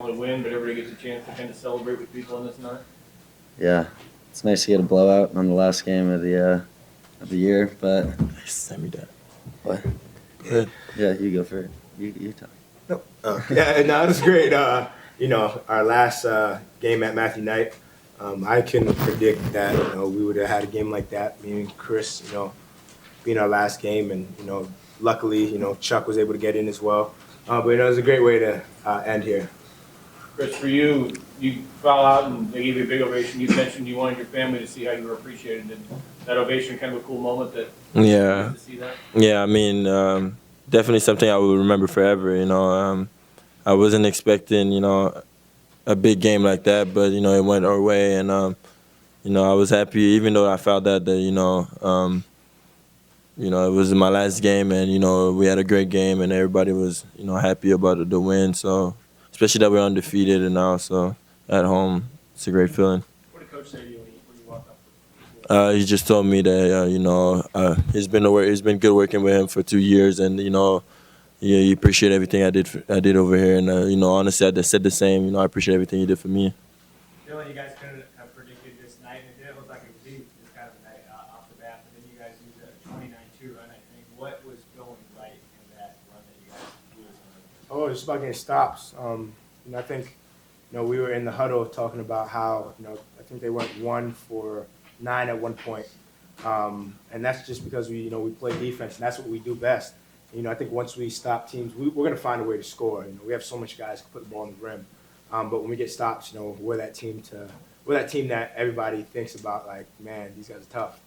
only win, but everybody gets a chance to kind of celebrate with people on this night. Yeah, it's nice to get a blowout on the last game of the year, but Send me that. what? Good. Yeah, you go for it. You talk. Nope. Yeah, no, it was great. Our last game at Matthew Knight, I couldn't predict that we would have had a game like that. Me and Chris, being our last game, and luckily, Chuck was able to get in as well. But it was a great way to end here. Chris, for you, you foul out and they gave you a big ovation. You mentioned you wanted your family to see how you were appreciated, and that ovation kind of a cool moment that Yeah. to see that. Yeah, I mean, definitely something I will remember forever. I wasn't expecting, a big game like that, but it went our way, and I was happy, even though I found out that it was my last game, and we had a great game, and everybody was happy about the win. So, especially that we're undefeated and now, so at home, it's a great feeling. What did Coach say to you when you walked up? He just told me that it's been good working with him for 2 years, and he appreciate everything I did over here, and honestly, I said the same. I appreciate everything he did for me. Dylan, you guys couldn't have predicted this night, and it didn't look like it was easy this kind of a night off the bat, but then you guys used a 29-2 run, I think. What was going right in that run that you guys used? Oh, just about getting stops. I think, we were in the huddle talking about how, I think they went 1 for 9 at one point. And that's just because we play defense, and that's what we do best. I think once we stop teams, we're going to find a way to score. We have so much guys who put the ball in the rim. But when we get stops, we're that team that everybody thinks about, like, man, these guys are tough.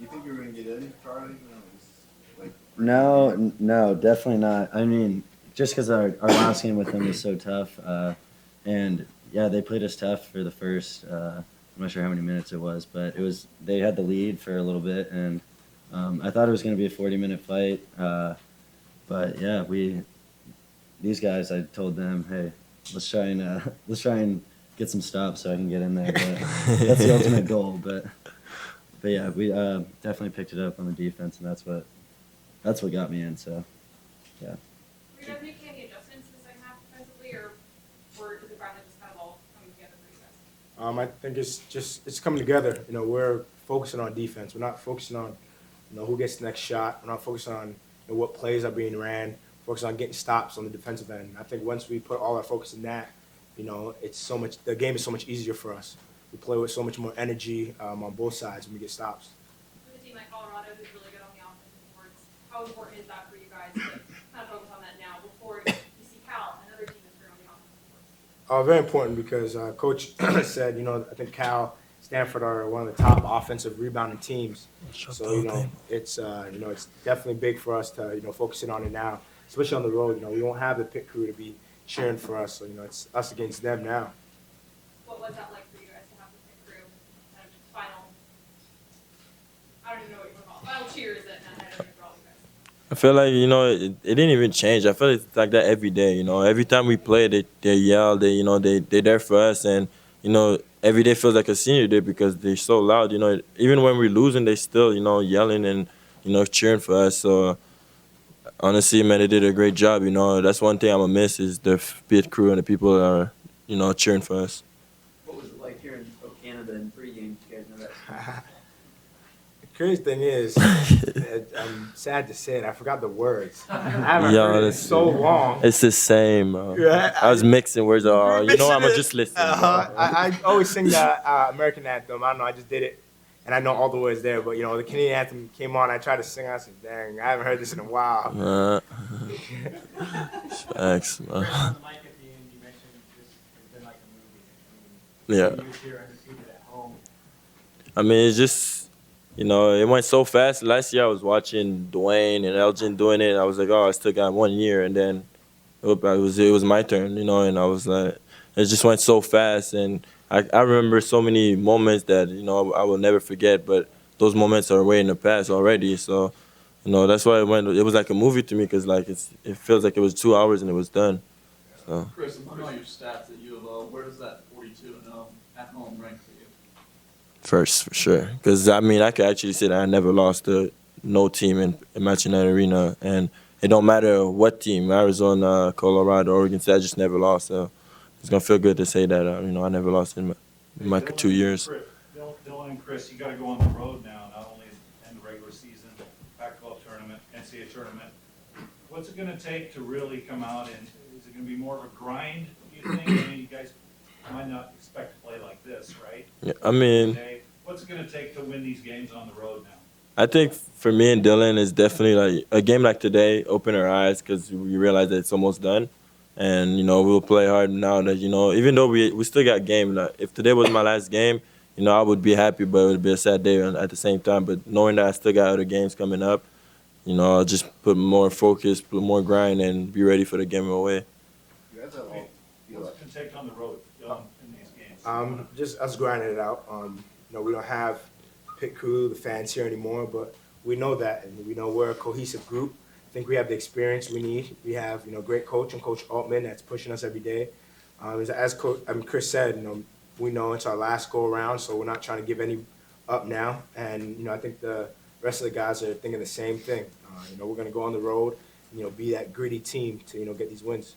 You think you were going to get in, Charlie? No, definitely not. I mean, just because our last game with them was so tough, and yeah, they played us tough for the first. I'm not sure how many minutes it was, but they had the lead for a little bit, and I thought it was going to be a 40-minute fight, but yeah, these guys, I told them, hey, let's try and get some stops so I can get in there. But that's the ultimate goal. But yeah, we definitely picked it up on the defense, and that's what got me in. So yeah. Were you guys making any adjustments in the second half defensively, or is it finally just kind of all coming together for you guys? I think it's coming together. We're focusing on defense. We're not focusing on who gets the next shot. We're not focusing on what plays are being ran. Focusing on getting stops on the defensive end. I think once we put all our focus in that, the game is so much easier for us. We play with so much more energy on both sides when we get stops. With a team like Colorado, who's really good on the offensive boards, how important is that for you guys to kind of focus on that now before you see Cal, another team that's good on the offensive boards? Very important because Coach said, I think Cal, Stanford are one of the top offensive rebounding teams. So it's definitely big for us to focus in on it now, especially on the road. We won't have the pit crew to be cheering for us, so it's us against them now. What was that like for you guys to have the pit crew kind of just final? I don't even know what you want to call it. Final cheers that night for all you guys. I feel like it didn't even change. I feel it's like that every day. Every time we play, they yell. They're there for us, and every day feels like a senior day because they're so loud. Even when we're losing, they still yelling and cheering for us. So honestly, man, they did a great job. That's one thing I'm gonna miss is the pit crew and the people that are cheering for us. What was it like here in Canada in pregame? You guys know that? The crazy thing is, I'm sad to say it, I forgot the words. I haven't heard it in so long. It's the same. Yeah, I was mixing words. I'm gonna just listen. I always sing the American anthem. I don't know, I just did it, and I know all the words there. But the Canadian anthem came on. I tried to sing. I said, "Dang, I haven't heard this in a while." Facts. On the mic at the end, you mentioned this has been like a movie. Yeah. You was here undefeated at home. I mean, it's just, it went so fast. Last year I was watching Dwayne and Elgin doing it. I was like, oh, I still got 1 year. And then it was my turn, and I was like, it just went so fast. And I remember so many moments that, I will never forget. But those moments are way in the past already. So, that's why it was like a movie to me because, like, it feels like it was 2 hours and it was done. So. Chris, among all your stats at U of L, where does that 42-0 at home rank for you? First, for sure. Because, I mean, I could actually say that I never lost to no team in Match in that arena. And it don't matter what team, Arizona, Colorado, Oregon State, I just never lost. So it's gonna feel good to say that I never lost in my 2 years. Dylan and Chris, you got to go on the road now, not only in the regular season, Pac-12 tournament, NCAA tournament. What's it going to take to really come out, and is it going to be more of a grind, do you think? I mean, you guys might not expect to play like this, right? Yeah, I mean, What's it going to take to win these games on the road now? I think for me and Dylan, it's definitely like a game like today, open our eyes because we realize that it's almost done. And, we'll play hard now that, even though we still got game. Like, if today was my last game, I would be happy, but it would be a sad day at the same time. But knowing that I still got other games coming up, I'll just put more focus, put more grind, and be ready for the game away. You guys all feel what's it going to take on the road in these games? Just us grinding it out. We don't have pit crew, the fans here anymore, but we know that, and we know we're a cohesive group. I think we have the experience we need. We have, great coach and Coach Altman that's pushing us every day. As Chris said, we know it's our last go around, so we're not trying to give any up now. And I think the rest of the guys are thinking the same thing. We're going to go on the road, be that gritty team to get these wins.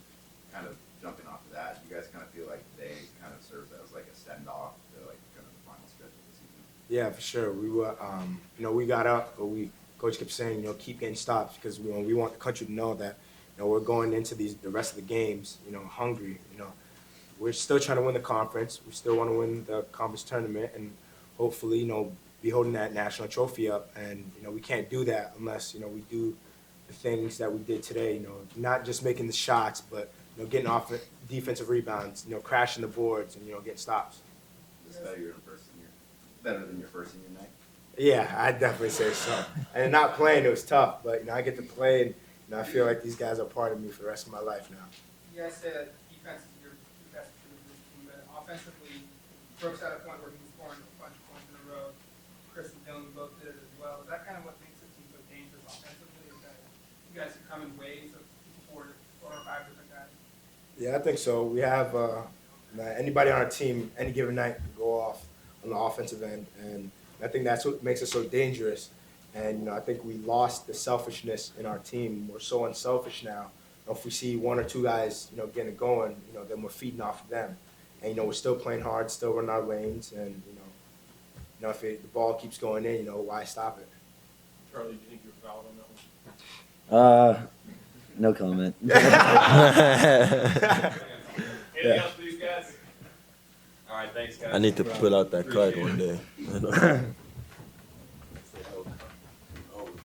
Kind of jumping off of that, you guys kind of feel like today kind of serves as like a send off to like kind of the final stretch of the season. Yeah, for sure. We were, we got up, but coach kept saying, keep getting stops because we want the country to know that, we're going into the rest of the games, hungry. We're still trying to win the conference. We still want to win the conference tournament and hopefully, be holding that national trophy up. And, we can't do that unless, we do the things that we did today, not just making the shots, but, getting off defensive rebounds, crashing the boards and, getting stops. Is this better than your first senior night? Yeah, I'd definitely say so. And not playing, it was tough, but I get to play, and I feel like these guys are part of me for the rest of my life now. You guys say that defense is your best tool for this team, but offensively, Brooks at a point where he was scoring a bunch of points in a row. Chris and Dylan both did it as well. Is that kind of what makes the team so dangerous offensively? Is that you guys can come in waves of 4 or 5 different guys? Yeah, I think so. We have anybody on our team any given night can go off on the offensive end, and I think that's what makes us so dangerous. And I think we lost the selfishness in our team. We're so unselfish now. If we see 1 or 2 guys, getting it going, then we're feeding off of them. And we're still playing hard, still running our lanes, and if the ball keeps going in, why stop it? Charlie, do you think you're fouled on that one? No comment. Anything else for these guys? All right, thanks, guys. I need to pull out that card one day.